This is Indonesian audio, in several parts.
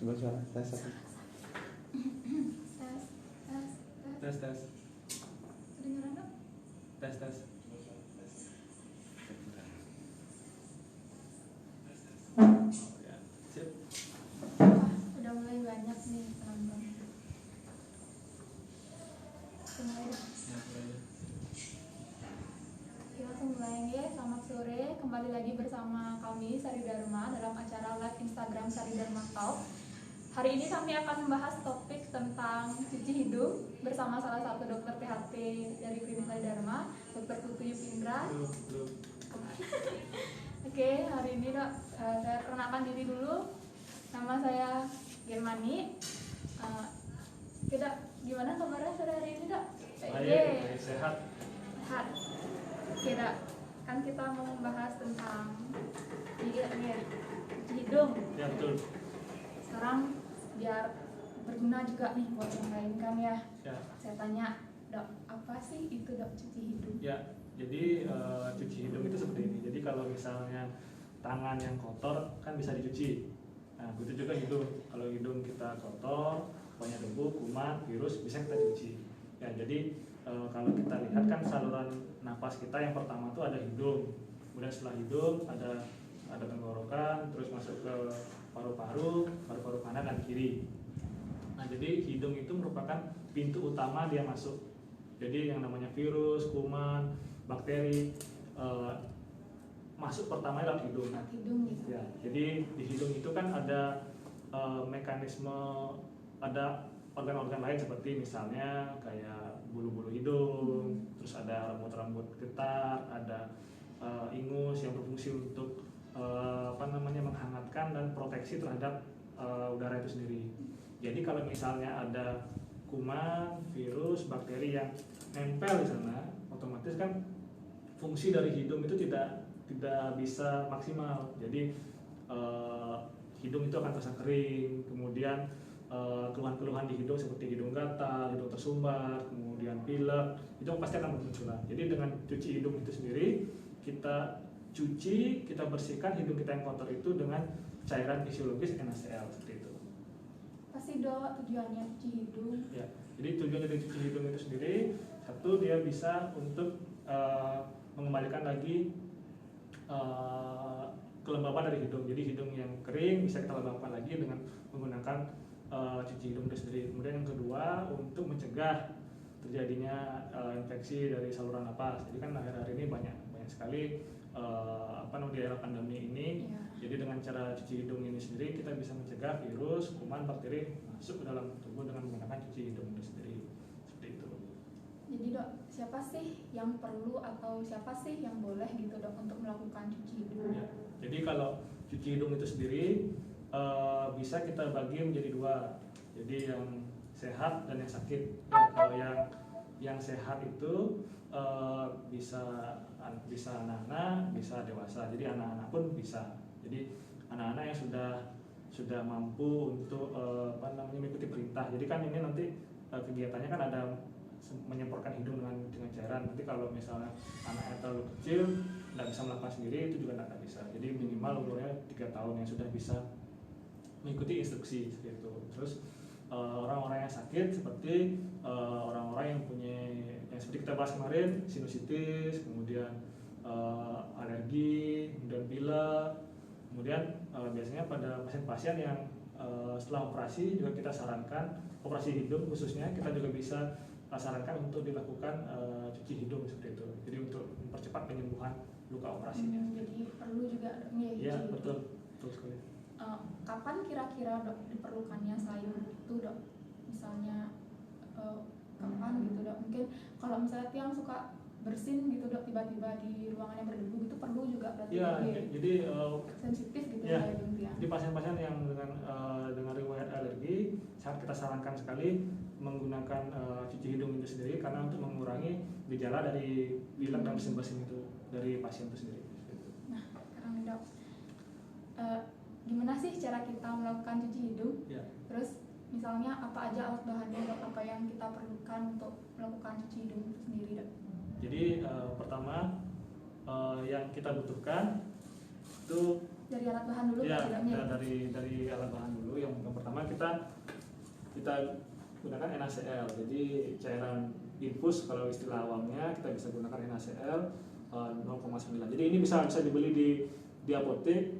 Coba suara tes satu. Tes. Kedengeran dong? Tes. Ya, sip. Wah, udah mulai banyak nih penonton. Mulai dah. Ya, mulai. Kita langsung mulai ya. Selamat sore, kembali lagi bersama kami Sari Dharma dalam acara live Instagram Sari Dharma Talk. Hari ini kami akan membahas topik tentang cuci hidung bersama salah satu dokter THT dari Klinik Sari Dharma, Dr. Putu Yupindra. Belum. Oke, hari ini dok, saya perkenalkan diri dulu. Nama saya Germani. Dok, gimana kabarnya sore hari ini dok? Baik, sehat. Sehat. Oke dok, kan kita mau membahas tentang cuci hidung. Ya, betul. Sekarang biar berguna juga nih buat yang lain kan ya. Ya. Saya tanya, dok, apa sih itu dok cuci hidung? Ya, jadi cuci hidung itu seperti ini. Jadi kalau misalnya tangan yang kotor kan bisa dicuci. Nah, begitu juga hidung. Kalau hidung kita kotor, banyak debu, kuman, virus, bisa kita cuci. Ya, jadi kalau kita lihat kan saluran napas kita yang pertama itu ada hidung. Kemudian setelah hidung ada tenggorokan, terus masuk ke paru-paru kanan dan kiri. Nah, jadi hidung itu merupakan pintu utama dia masuk. Jadi yang namanya virus, kuman, bakteri masuk pertama lewat hidung. Hidung gitu. Ya, jadi di hidung itu kan ada mekanisme, ada organ-organ lain seperti misalnya kayak bulu-bulu hidung, terus ada rambut-rambut getar, ada ingus yang berfungsi untuk menghangatkan dan proteksi terhadap udara itu sendiri. Jadi kalau misalnya ada kuman, virus, bakteri yang nempel di sana, otomatis kan fungsi dari hidung itu tidak bisa maksimal. Jadi hidung itu akan terasa kering, kemudian keluhan-keluhan di hidung seperti hidung gatal, hidung tersumbat, kemudian pilek, itu pasti akan bermunculan. Jadi dengan cuci hidung itu sendiri, kita cuci, kita bersihkan hidung kita yang kotor itu dengan cairan fisiologis NaCl seperti itu. Pasti dok, tujuannya cuci hidung. Ya, jadi tujuan dari cuci hidung itu sendiri, satu dia bisa untuk mengembalikan lagi kelembaban dari hidung. Jadi hidung yang kering bisa kita lembabkan lagi dengan menggunakan cuci hidung itu sendiri. Kemudian yang kedua, untuk mencegah terjadinya infeksi dari saluran napas. Jadi kan akhir-akhir ini banyak sekali di era pandemi ini. Ya. Jadi dengan cara cuci hidung ini sendiri kita bisa mencegah virus, kuman, bakteri masuk ke dalam tubuh dengan menggunakan cuci hidung itu sendiri. Seperti itu. Jadi dok, siapa sih yang perlu atau siapa sih yang boleh gitu dok untuk melakukan cuci hidung? Ya. Jadi kalau cuci hidung itu sendiri bisa kita bagi menjadi dua. Jadi yang sehat dan yang sakit. Ya, kalau yang sehat itu bisa anak-anak, bisa dewasa. Jadi anak-anak pun bisa. Jadi anak-anak yang sudah mampu untuk mengikuti perintah. Jadi kan ini nanti kegiatannya kan ada menyemprotkan hidung dengan cairan. Nanti kalau misalnya anaknya terlalu kecil tidak bisa melakukan sendiri, itu juga tidak bisa. Jadi minimal umurnya 3 tahun yang sudah bisa mengikuti instruksi seperti itu. Terus orang-orang yang sakit seperti orang-orang yang punya yang seperti kita bahas kemarin, sinusitis, kemudian alergi, kemudian pilek, kemudian biasanya pada pasien-pasien yang setelah operasi juga kita sarankan, operasi hidung khususnya kita juga bisa sarankan untuk dilakukan cuci hidung seperti itu. Jadi untuk mempercepat penyembuhan luka operasinya. Jadi perlu juga dok nih. Iya, betul sekali. Kapan kira-kira dok diperlukannya selain itu dok? Misalnya kapan gitu dok? Mungkin kalau misalnya tiang suka bersin gitu dok, tiba-tiba di ruangan yang berdebu itu perlu juga berarti. Iya, jadi sensitif gitu ya, ya hidung tiang. di pasien-pasien yang dengan riwayat alergi sangat kita sarankan sekali menggunakan cuci hidung itu sendiri karena untuk mengurangi gejala dari pilek dan bersin-bersin itu dari pasien itu sendiri. Nah, sekarang nih dok, gimana sih cara kita melakukan cuci hidung? Ya. Terus misalnya apa aja alat bahannya dok, apa yang kita perlukan untuk melakukan cuci hidung itu sendiri dok? Jadi pertama yang kita butuhkan itu dari alat bahan dulu ya, tidaknya? dari alat bahan dulu. Yang pertama kita gunakan NaCl. Jadi cairan infus kalau istilah awamnya kita bisa gunakan NaCl 0,9. Jadi ini bisa dibeli di apotek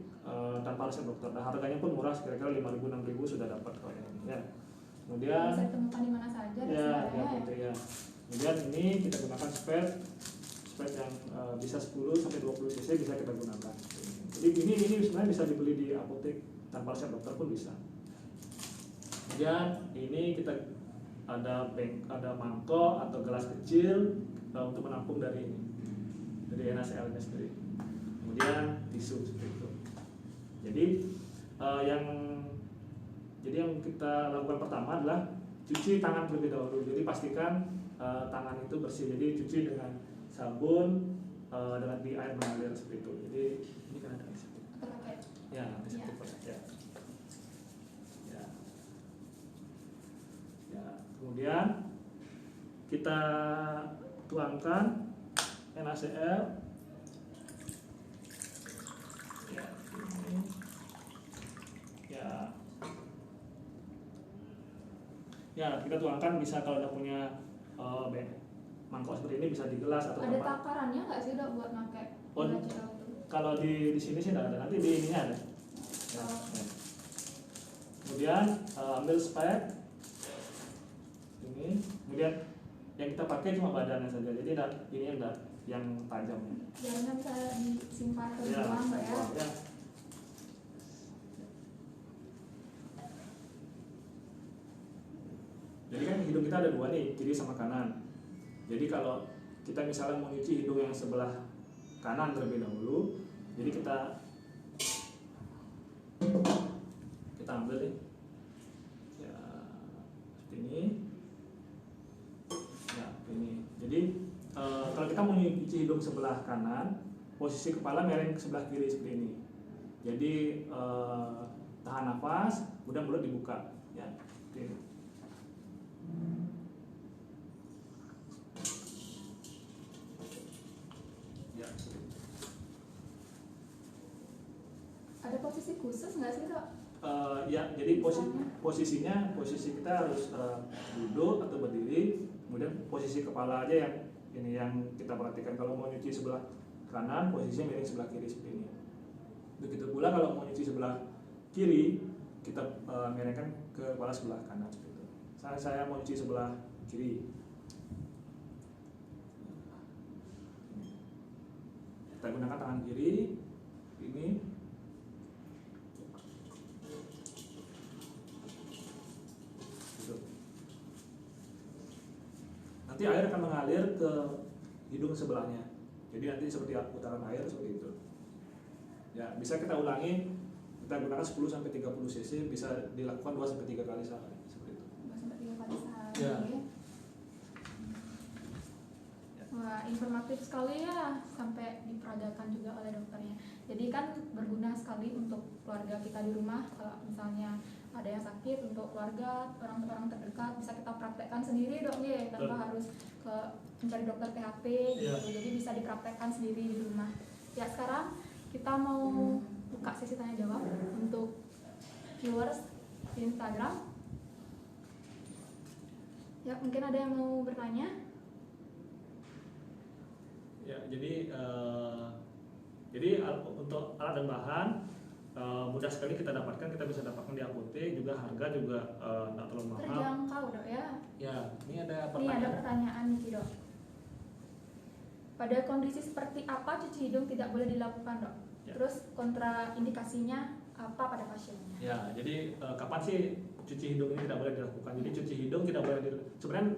tanpa resep dokter. Dan harganya pun murah, kira-kira 5.000 6.000 sudah dapat kalau ini ya. Kemudian bisa ditemukan di mana saja ya, di apotek ya. Kemudian ini kita gunakan spet yang bisa 10 sampai 20 cc bisa kita gunakan. Jadi ini sebenarnya bisa dibeli di apotek tanpa resep dokter pun bisa. Kemudian ini kita ada mangkok atau gelas kecil untuk menampung dari NaCl nya sendiri. Kemudian tisu seperti itu. Jadi yang kita lakukan pertama adalah cuci tangan terlebih dahulu. Jadi pastikan tangan itu bersih. Jadi cuci dengan sabun dengan di air mengalir seperti itu. Jadi ini kan ada antiseptik. Ya, antiseptik ya. Kemudian kita tuangkan NaCl ya, ini ya kita tuangkan, bisa kalau udah punya mangkok seperti ini bisa di gelas atau ada takarannya nggak sih Dok buat pakai NaCl itu? Kalau di sini sih tidak ada, nanti di ininya ada ya. Kemudian ambil spek ini, kemudian yang kita pakai cuma badannya saja, jadi ini enggak yang tajamnya. Jarumnya bisa disimpan atau dibuang Mbak ya? Jadi kan hidung kita ada dua nih, kiri sama kanan. Jadi kalau kita misalnya mau nyuci hidung yang sebelah kanan terlebih dahulu, jadi kita ambil nih ya seperti ini ya ini. Jadi kalau kita mau nyuci hidung sebelah kanan, posisi kepala miring ke sebelah kiri seperti ini. Jadi tahan nafas, kemudian mulut dibuka ya seperti ini. Ada posisi khusus nggak sih Dok? Ya, jadi posisi kita harus duduk atau berdiri, kemudian posisi kepala aja yang kita perhatikan. Kalau mau nyuci sebelah kanan, posisinya miring sebelah kiri seperti ini. Begitu pula kalau mau nyuci sebelah kiri, kita miringkan ke kepala sebelah kanan seperti itu. Saya mau nyuci sebelah kiri. Kita gunakan tangan kiri ini. Nanti air akan mengalir ke hidung sebelahnya. Jadi nanti seperti putaran air seperti itu. Ya, bisa kita ulangi. Kita gunakan 10 sampai 30 cc, bisa dilakukan 2 sampai 3 kali sehari seperti itu. 2 sampai 3 kali sehari. Ya. Wah, informatif sekali ya, sampai diperagakan juga oleh dokternya. Jadi kan berguna sekali untuk keluarga kita di rumah. Kalau misalnya ada yang sakit, untuk keluarga, orang-orang terdekat bisa kita praktekkan sendiri Dok ya, tanpa harus mencari dokter PHP gitu. Jadi bisa dipraktekkan sendiri di rumah. Ya, sekarang kita mau buka sesi tanya jawab untuk viewers di Instagram. Ya, mungkin ada yang mau bertanya? Ya, jadi untuk alat dan bahan mudah sekali kita dapatkan, kita bisa dapatkan di apotek, juga harga juga tidak terlalu mahal. Terjangkau Dok ya. Ya, ini ada pertanyaan. Ini ada pertanyaan nih Dok. Pada kondisi seperti apa cuci hidung tidak boleh dilakukan Dok? Ya. Terus kontraindikasinya apa pada pasiennya? Ya, jadi kapan sih cuci hidung ini tidak boleh dilakukan? Jadi cuci hidung tidak boleh sebenarnya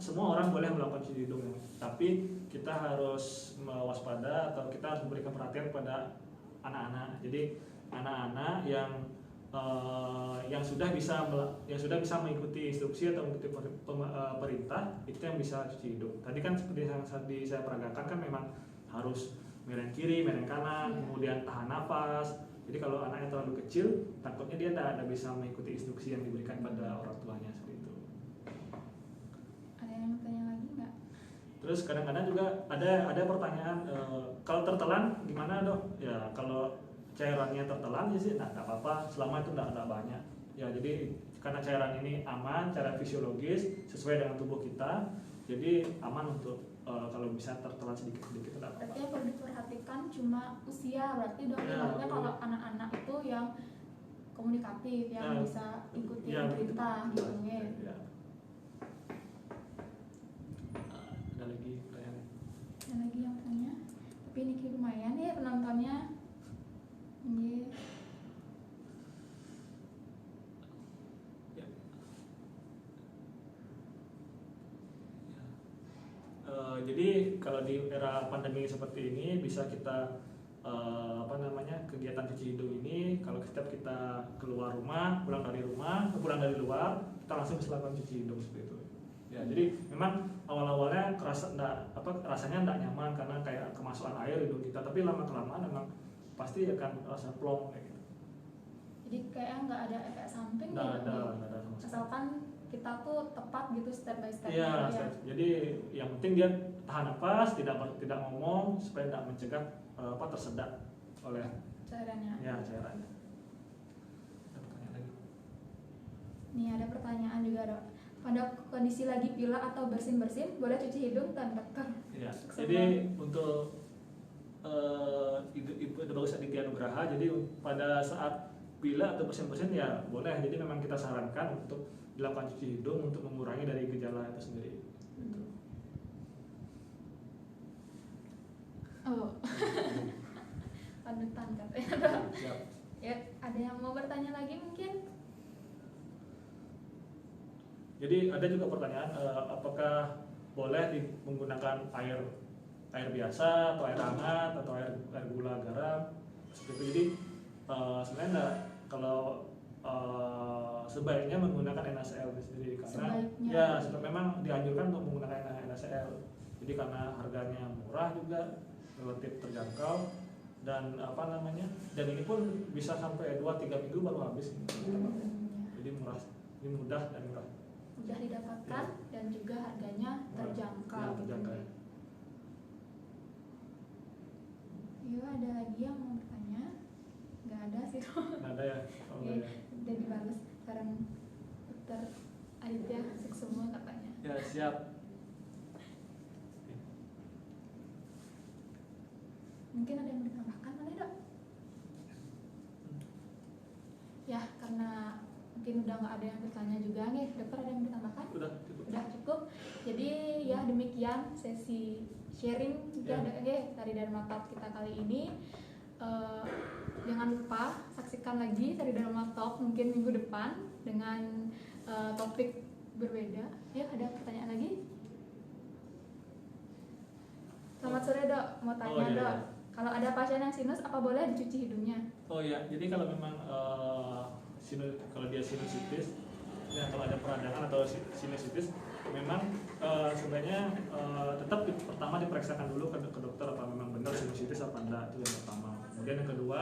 semua orang boleh melakukan cuci hidung, tapi kita harus waspada atau kita harus memberikan perhatian pada anak-anak. Jadi anak-anak yang sudah bisa mengikuti instruksi atau mengikuti perintah, itu yang bisa cuci hidung. Tadi kan seperti yang saya peragakan kan memang harus miring kiri, miring kanan, kemudian tahan nafas. Jadi kalau anaknya terlalu kecil, takutnya dia tidak bisa mengikuti instruksi yang diberikan pada orang tuanya seperti itu. Ada yang mau tanya lagi nggak? Terus kadang-kadang juga ada pertanyaan, kalau tertelan gimana Dok? Ya kalau cairannya tertelan ya sih tidak apa-apa, selama itu tidak banyak. Ya, jadi karena cairan ini aman, cairan fisiologis sesuai dengan tubuh kita, jadi aman untuk kalau bisa tertelan sedikit-sedikit tidak Berarti apa-apa. yang perlu diperhatikan cuma usia berarti dong. Ya, Ibaratnya kalau anak-anak itu yang komunikatif, yang bisa ikutin ya, perintah gitu ya. Ya. Ada lagi pertanyaan? Ada lagi yang tanya? Tapi ini lumayan ya penontonnya. Iya. Jadi kalau di era pandemi seperti ini bisa kita kegiatan cuci hidung ini kalau setiap kita keluar rumah, pulang dari luar, kita langsung bisa lakukan cuci hidung seperti itu. Ya, jadi memang awal-awalnya rasanya enggak nyaman karena kayak kemasukan air hidung kita, tapi lama-kelamaan memang pasti akan rasa plong kayak gitu. Jadi kayaknya nggak ada efek samping Nggak ya. ada sama sekali. Asalkan kita tuh tepat gitu step by step. Iya, jadi yang penting dia tahan napas, tidak ngomong supaya tidak mencegah tersedak oleh cairannya. ya cairannya. Ada pertanyaan lagi? Nih ada pertanyaan juga dok. Pada kondisi lagi pilek atau bersin-bersin boleh cuci hidung tanpa dokter? Iya. Jadi untuk Ibu Bagus Aditya Nugraha, jadi pada saat pilek atau bersin-bersin ya boleh. Jadi memang kita sarankan untuk dilakukan cuci hidung untuk mengurangi dari gejala itu sendiri. Gitu. Oh. Panutan katanya. Siap. Ya, ada yang mau bertanya lagi mungkin? Jadi ada juga pertanyaan apakah boleh menggunakan air biasa atau air hangat atau air gula garam seperti itu. Jadi sebenarnya enggak, kalau sebaiknya menggunakan NaCl sendiri karena memang dianjurkan untuk menggunakan NaCl. Jadi karena harganya murah juga, relatif terjangkau dan dan ini pun bisa sampai 2-3 minggu baru habis. Jadi ini mudah dan murah. Mudah didapatkan dan juga harganya terjangkau. Iya, ada lagi yang mau bertanya? Nggak ada sih. Nggak ada ya? Oke, udah dibalas sekarang dokter Aditya semua katanya. Ya, siap. Mungkin ada yang mau ditambahkan, ada dok? Ya, karena mungkin udah nggak ada yang bertanya juga nih, dokter ada yang mau ditambahkan? Udah cukup. Jadi ya demikian sesi sharing juga dari Dharma Talk kita kali ini. Jangan lupa saksikan lagi dari Dharma Talk mungkin minggu depan dengan topik berbeda. Ya, ada pertanyaan lagi? Selamat sore dok, mau tanya dok. Kalau ada pasien yang sinus, apa boleh dicuci hidungnya? Oh iya, jadi kalau memang kalau dia sinusitis, ya kalau ada peradangan atau sinusitis, memang sebenarnya tetap pertama diperiksakan dulu ke dokter apa memang benar sinusitis apa enggak, itu yang pertama. Kemudian yang kedua,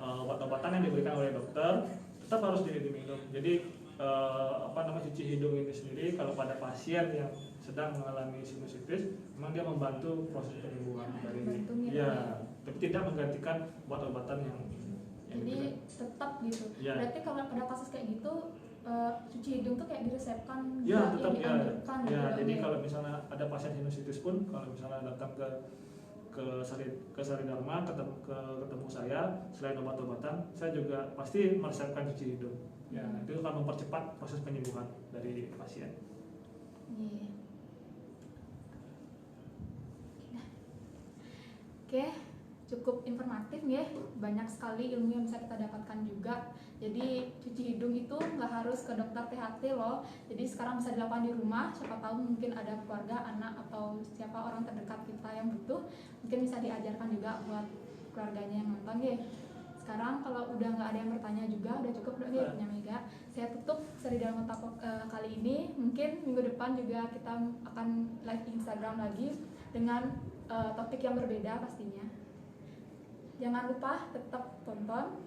obat-obatan yang diberikan oleh dokter tetap harus diminum. Jadi cuci hidung ini sendiri kalau pada pasien yang sedang mengalami sinusitis, memang dia membantu proses penyembuhan dari tapi tidak menggantikan obat-obatan yang jadi tetap gitu. Berarti kalau pada kasus kayak gitu cuci hidung tuh kayak diresepkan, tetap dianjurkan gitu. Jadi kalau misalnya ada pasien sinusitis pun, kalau misalnya datang ke Sari Dharma ketemu saya, selain obat-obatan, saya juga pasti meresepkan cuci hidung. Ya, itu akan mempercepat proses penyembuhan dari pasien. Oke, cukup informatif ya, banyak sekali ilmu yang bisa kita dapatkan juga. Jadi cuci hidung itu nggak harus ke dokter THT loh. Jadi sekarang bisa dilakukan di rumah. Siapa tahu mungkin ada keluarga, anak atau siapa orang terdekat kita yang butuh, mungkin bisa diajarkan juga buat keluarganya yang nonton ya. Sekarang kalau udah nggak ada yang bertanya juga, udah cukup dong ya punya Mega. Saya tutup seri Dharma Talk kali ini. Mungkin minggu depan juga kita akan live Instagram lagi dengan topik yang berbeda pastinya. Jangan lupa tetap tonton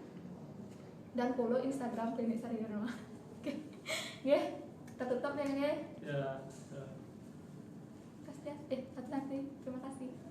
dan follow Instagram Klinik Sari Dharma. Oke, kita tutup ya. Terima kasih. Terima kasih.